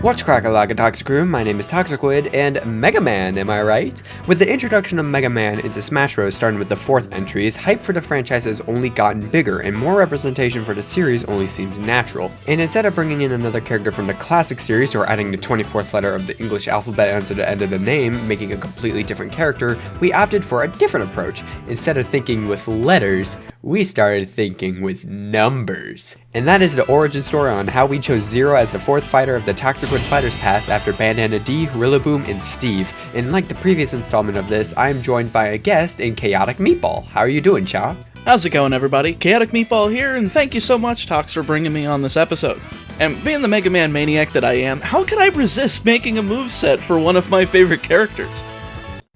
What's crack-a-lack, Toxic Crew? My name is Toxiquid, and Mega Man, am I right? With the introduction of Mega Man into Smash Bros. Starting with the 4th entries, hype for the franchise has only gotten bigger, and more representation for the series only seems natural. And instead of bringing in another character from the classic series, or adding the 24th letter of the English alphabet onto the end of the name, making a completely different character, we opted for a different approach. Instead of thinking with letters, we started thinking with numbers. And that is the origin story on how we chose Zero as the 4th fighter of the Toxiquid Fighters Pass after Bandana D, Rillaboom, and Steve. And like the previous installment of this, I am joined by a guest in ChaoticMeatball. How are you doing, Chow? How's it going, everybody? ChaoticMeatball here, and thank you so much, Tox, for bringing me on this episode. And being the Mega Man maniac that I am, how could I resist making a moveset for one of my favorite characters?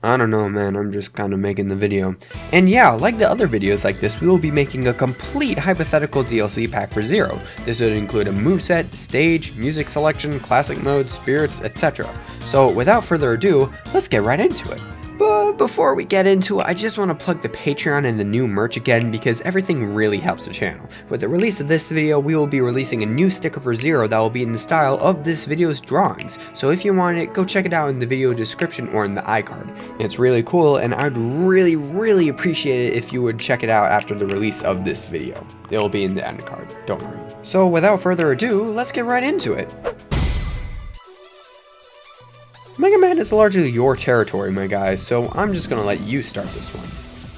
I don't know, man, I'm just kind of making the video. And yeah, like the other videos like this, we will be making a complete hypothetical DLC pack for Zero. This would include a moveset, stage, music selection, classic mode, spirits, etc. So without further ado, let's get right into it. But before we get into it, I just want to plug the Patreon and the new merch again because everything really helps the channel. With the release of this video, we will be releasing a new sticker for Zero that will be in the style of this video's drawings. So if you want it, go check it out in the video description or in the iCard. It's really cool, and I'd really appreciate it if you would check it out after the release of this video. It will be in the end card, don't worry. So without further ado, let's get right into it. Mega Man is largely your territory, my guys, so I'm just gonna let you start this one.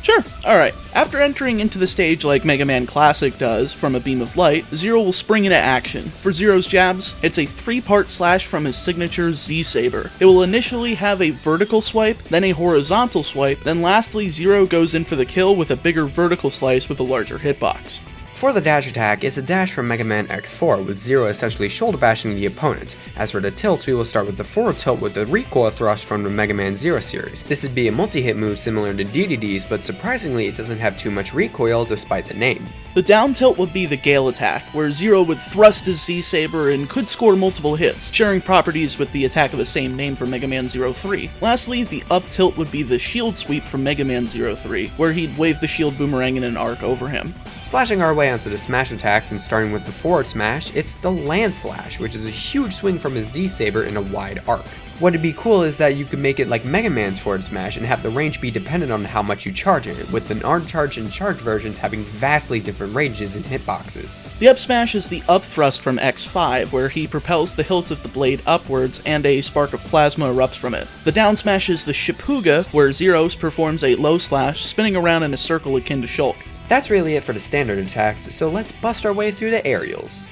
Sure, alright. After entering into the stage like Mega Man Classic does, from a beam of light, Zero will spring into action. For Zero's jabs, it's a 3-part slash from his signature Z-Saber. It will initially have a vertical swipe, then a horizontal swipe, then lastly Zero goes in for the kill with a bigger vertical slice with a larger hitbox. For the dash attack, it's a dash from Mega Man X4, with Zero essentially shoulder bashing the opponent. As for the tilt, we will start with the forward tilt with the recoil thrust from the Mega Man Zero series. This would be a multi-hit move similar to DDD's, but surprisingly it doesn't have too much recoil despite the name. The down tilt would be the Gale attack, where Zero would thrust his Z-Saber and could score multiple hits, sharing properties with the attack of the same name from Mega Man 03. Lastly, the up tilt would be the shield sweep from Mega Man 03, where he'd wave the shield boomerang in an arc over him. Slashing our way onto the smash attacks and starting with the forward smash, it's the land slash, which is a huge swing from his Z-Saber in a wide arc. What'd be cool is that you could make it like Mega Man's forward smash and have the range be dependent on how much you charge it, with the uncharged and charged versions having vastly different ranges and hitboxes. The up smash is the up thrust from X5, where he propels the hilt of the blade upwards and a spark of plasma erupts from it. The down smash is the Shipuga, where Zero's performs a low slash, spinning around in a circle akin to Shulk. That's really it for the standard attacks, so let's bust our way through the aerials.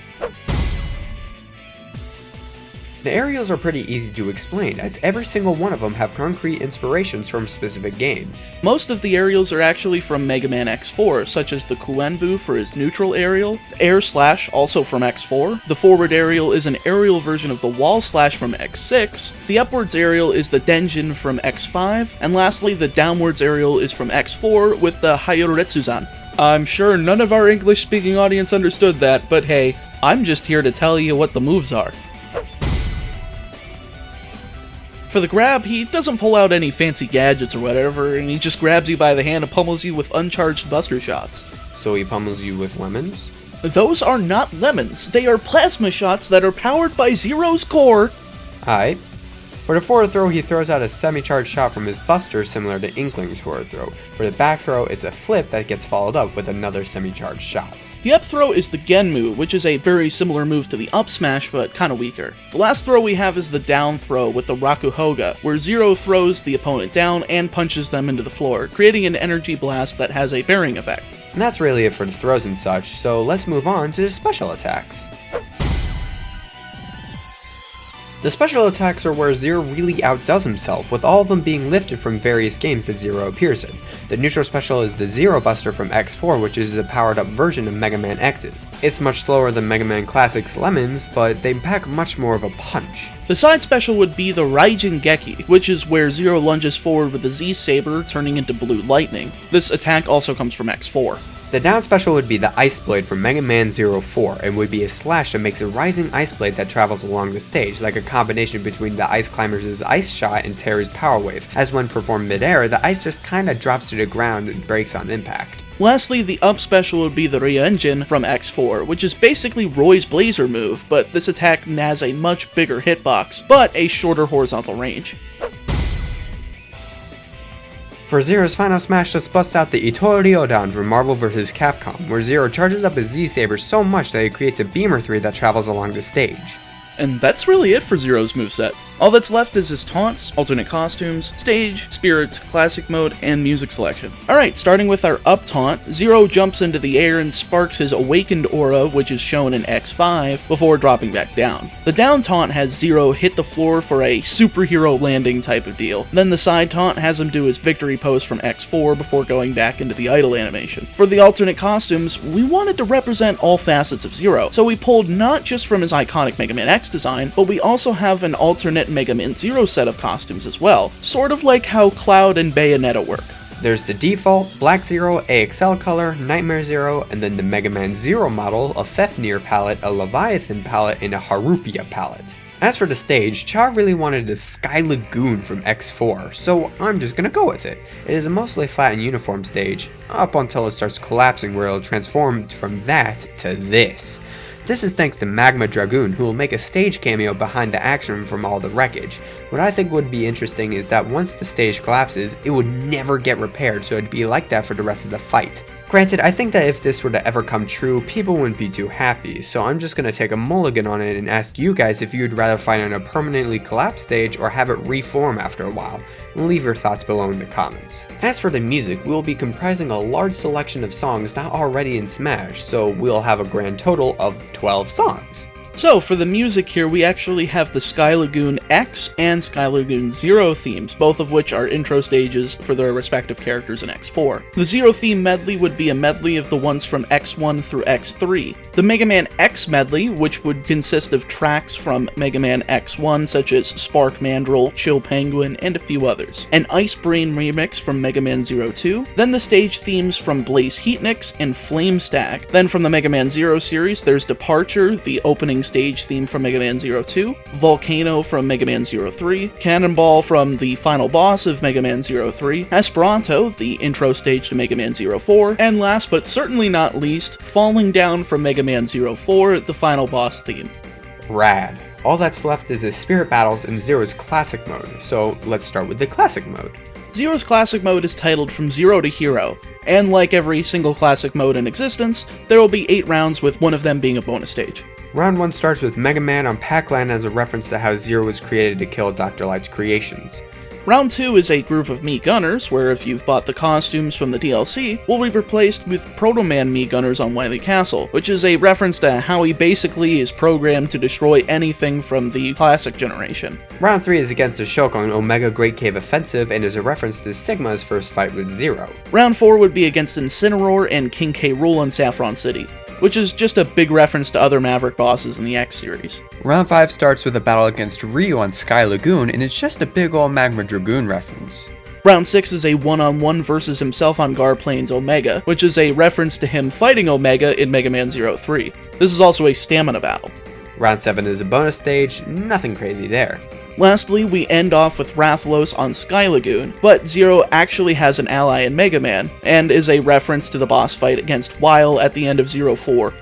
The aerials are pretty easy to explain, as every single one of them have concrete inspirations from specific games. Most of the aerials are actually from Mega Man X4, such as the Kuenbu for his neutral aerial, the air slash also from X4, the forward aerial is an aerial version of the wall slash from X6, the upwards aerial is the Denjin from X5, and lastly the downwards aerial is from X4 with the Hayuretsuzan. I'm sure none of our English-speaking audience understood that, but hey, I'm just here to tell you what the moves are. For the grab, he doesn't pull out any fancy gadgets or whatever, and he just grabs you by the hand and pummels you with uncharged buster shots. So he pummels you with lemons? Those are not lemons, they are plasma shots that are powered by Zero's core. Aight. For the forward throw, he throws out a semi-charged shot from his buster similar to Inkling's forward throw. For the back throw, it's a flip that gets followed up with another semi-charged shot. The up throw is the Genmu, which is a very similar move to the up smash, but kinda weaker. The last throw we have is the down throw with the Rakuhoga, where Zero throws the opponent down and punches them into the floor, creating an energy blast that has a bearing effect. And that's really it for the throws and such, so let's move on to the special attacks. The special attacks are where Zero really outdoes himself, with all of them being lifted from various games that Zero appears in. The neutral special is the Zero Buster from X4, which is a powered up version of Mega Man X's. It's much slower than Mega Man Classic's Lemons, but they pack much more of a punch. The side special would be the Raijin Geki, which is where Zero lunges forward with the Z-Saber, turning into blue lightning. This attack also comes from X4. The down special would be the Ice Blade from Mega Man 04, and would be a slash that makes a rising ice blade that travels along the stage, like a combination between the Ice Climber's Ice Shot and Terry's Power Wave, as when performed mid-air, the ice just kinda drops to the ground and breaks on impact. Lastly, the up special would be the Ryo-Engine from X4, which is basically Roy's Blazer move, but this attack has a much bigger hitbox, but a shorter horizontal range. For Zero's final smash, let's bust out the Ito Ryodan from Marvel vs. Capcom, where Zero charges up his Z-Saber so much that it creates a Beamer 3 that travels along the stage. And that's really it for Zero's moveset. All that's left is his taunts, alternate costumes, stage, spirits, classic mode, and music selection. Alright, starting with our up taunt, Zero jumps into the air and sparks his awakened aura, which is shown in X5, before dropping back down. The down taunt has Zero hit the floor for a superhero landing type of deal. Then the side taunt has him do his victory pose from X4 before going back into the idle animation. For the alternate costumes, we wanted to represent all facets of Zero, so we pulled not just from his iconic Mega Man X design, but we also have an alternate Mega Man Zero set of costumes as well, sort of like how Cloud and Bayonetta work. There's the default, Black Zero, AXL color, Nightmare Zero, and then the Mega Man Zero model, a Fefnir palette, a Leviathan palette, and a Harupia palette. As for the stage, Cha really wanted a Sky Lagoon from X4, so I'm just gonna go with it. It is a mostly flat and uniform stage, up until it starts collapsing where it'll transform from that to this. This is thanks to Magma Dragoon, who will make a stage cameo behind the action from all the wreckage. What I think would be interesting is that once the stage collapses, it would never get repaired, so it'd be like that for the rest of the fight. Granted, I think that if this were to ever come true, people wouldn't be too happy, so I'm just gonna take a mulligan on it and ask you guys if you'd rather fight on a permanently collapsed stage or have it reform after a while. Leave your thoughts below in the comments. As for the music, we will be comprising a large selection of songs not already in Smash, so we'll have a grand total of 12 songs. So, for the music here, we actually have the Sky Lagoon X and Sky Lagoon Zero themes, both of which are intro stages for their respective characters in X4. The Zero theme medley would be a medley of the ones from X1 through X3. The Mega Man X medley, which would consist of tracks from Mega Man X1 such as Spark Mandrill, Chill Penguin, and a few others. An Ice Brain remix from Mega Man 02, then the stage themes from Blaze Heatnix and Flame Stack. Then from the Mega Man Zero series, there's Departure, the opening stage theme from Mega Man 02, Volcano from Mega Man 03, Cannonball from the final boss of Mega Man 03, Esperanto, the intro stage to Mega Man 04, and last but certainly not least, Falling Down from Mega Man 04, the final boss theme. Rad. All that's left is the Spirit Battles in Zero's Classic mode, so let's start with the Classic mode. Zero's Classic mode is titled From Zero to Hero, and like every single Classic mode in existence, there will be 8 rounds with one of them being a bonus stage. Round 1 starts with Mega Man on Pac-Land as a reference to how Zero was created to kill Dr. Light's creations. Round 2 is a group of Mii Gunners, where if you've bought the costumes from the DLC, will be replaced with Proto Man Mii Gunners on Wily Castle, which is a reference to how he basically is programmed to destroy anything from the classic generation. Round 3 is against the Shogun Omega Great Cave Offensive and is a reference to Sigma's first fight with Zero. Round 4 would be against Incineroar and King K. Rool on Saffron City, which is just a big reference to other Maverick bosses in the X series. Round 5 starts with a battle against Ryu on Sky Lagoon, and it's just a big ol' Magma Dragoon reference. Round 6 is a one-on-one versus himself on Garplane's Omega, which is a reference to him fighting Omega in Mega Man 03. This is also a stamina battle. Round 7 is a bonus stage, nothing crazy there. Lastly, we end off with Rathalos on Sky Lagoon, but Zero actually has an ally in Mega Man, and is a reference to the boss fight against Weil at the end of 04.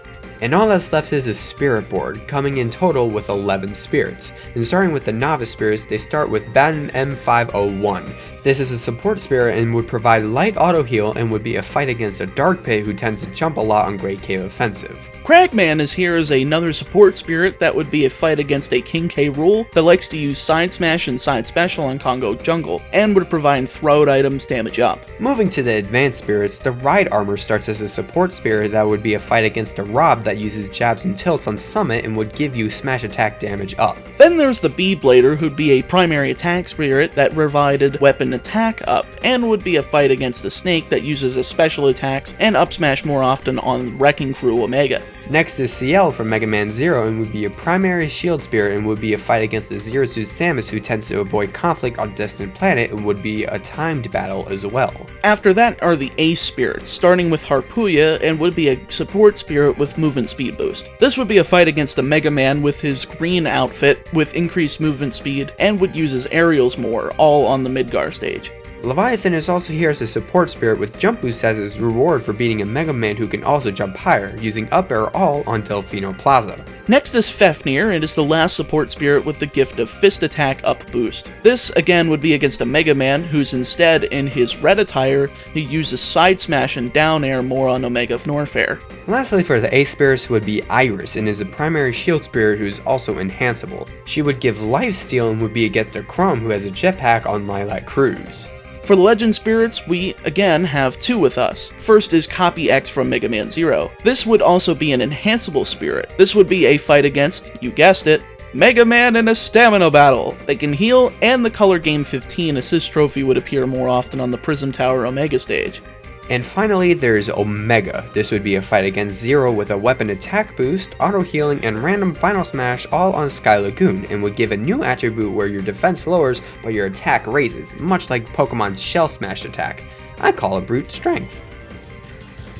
And all that's left is a spirit board, coming in total with 11 spirits. And starting with the novice spirits, they start with Baton M501. This is a support spirit and would provide light auto heal and would be a fight against a Dark Pit who tends to jump a lot on Great Cave Offensive. Cragman is here as another support spirit that would be a fight against a King K. Rool that likes to use Side Smash and Side Special on Congo Jungle, and would provide throw-out items damage up. Moving to the advanced spirits, the Ride Armor starts as a support spirit that would be a fight against a Rob that uses jabs and tilts on Summit and would give you smash attack damage up. Then there's the Bee-Blader, who'd be a primary attack spirit that provided weapon attack up, and would be a fight against the Snake that uses his special attacks and up smash more often on Wrecking Crew Omega. Next is CL from Mega Man Zero and would be a primary shield spirit and would be a fight against the Zero Suit Samus who tends to avoid conflict on distant planet and would be a timed battle as well. After that are the Ace spirits, starting with Harpuya and would be a support spirit with movement speed boost. This would be a fight against a Mega Man with his green outfit with increased movement speed and would use his aerials more, all on the Midgar stage. Leviathan is also here as a support spirit with jump boost as his reward for beating a Mega Man who can also jump higher, using up air all on Delfino Plaza. Next is Fafnir, and is the last support spirit with the gift of Fist Attack Up Boost. This again would be against a Mega Man who's instead, in his red attire, he uses Side Smash and Down Air more on Omega of Norfair. Lastly, for the Ace spirits would be Iris and is a primary shield spirit who is also enhanceable. She would give lifesteal and would be against a Crumb who has a jetpack on Lilac Cruise. For the Legend Spirits, we again have two with us. First is Copy X from Mega Man Zero. This would also be an enhanceable spirit. This would be a fight against, you guessed it, Mega Man in a stamina battle. They can heal, and the Color Game 15 assist trophy would appear more often on the Prism Tower Omega stage. And finally, there's Omega. This would be a fight against Zero with a weapon attack boost, auto healing, and random final smash all on Sky Lagoon, and would give a new attribute where your defense lowers but your attack raises, much like Pokemon's Shell Smash attack. I call it brute strength.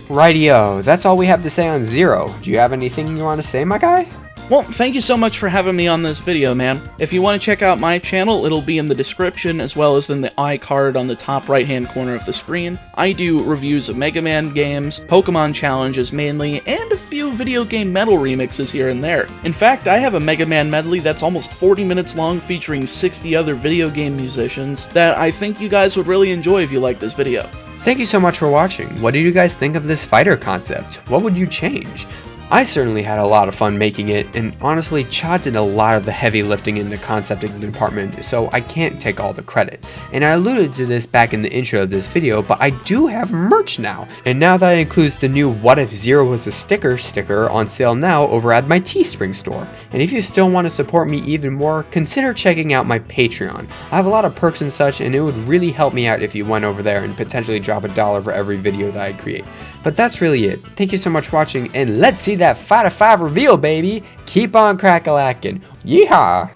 Rightio, that's all we have to say on Zero. Do you have anything you want to say, my guy? Well, thank you so much for having me on this video, man. If you want to check out my channel, it'll be in the description as well as in the iCard on the top right-hand corner of the screen. I do reviews of Mega Man games, Pokemon challenges mainly, and a few video game metal remixes here and there. In fact, I have a Mega Man medley that's almost 40 minutes long featuring 60 other video game musicians that I think you guys would really enjoy if you like this video. Thank you so much for watching. What did you guys think of this fighter concept? What would you change? I certainly had a lot of fun making it, and honestly, Chad did a lot of the heavy lifting in the concepting department, so I can't take all the credit. And I alluded to this back in the intro of this video, but I do have merch now, and now that includes the new What If Zero Was a sticker on sale now over at my Teespring store. And if you still want to support me even more, consider checking out my Patreon. I have a lot of perks and such, and it would really help me out if you went over there and potentially drop $1 for every video that I create. But that's really it. Thank you so much for watching, and let's see that 5-5 reveal, baby! Keep on crack-a-lackin'. Yeehaw!